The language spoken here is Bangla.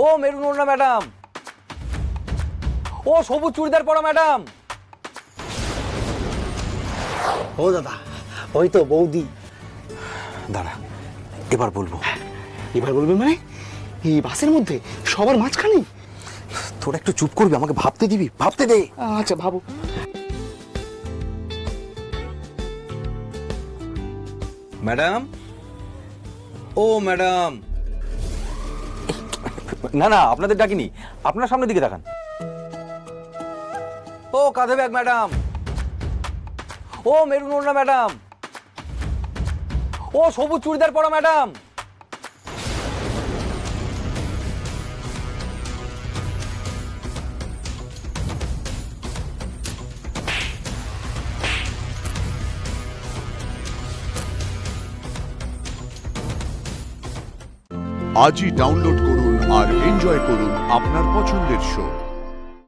ও মেরুন ওড়না ম্যাডাম, ও সবুজ চুড়িদার পরা ম্যাডাম। ও দাদা, ওই তো বৌদি। দাঁড়া, এবার বলবো। এবার বলবে মানে? এই বাসের মধ্যে সবার মাঝখানে? তোরা একটু চুপ করবি, আমাকে ভাবতে দিবি, ভাবতে দে। আচ্ছা ভাবো। ম্যাডাম, ও ম্যাডাম। না না, আপনাদের ডাকিনি, আপনার সামনের দিকে তাকান। ও কাঁধে ব্যাগ ম্যাডাম, ও মেরুন ওড়না ম্যাডাম, ও সবুজ চুড়িদার পরা ম্যাডাম। আজই ডাউনলোড করুন আর এনজয় করুন আপনার পছন্দের শো।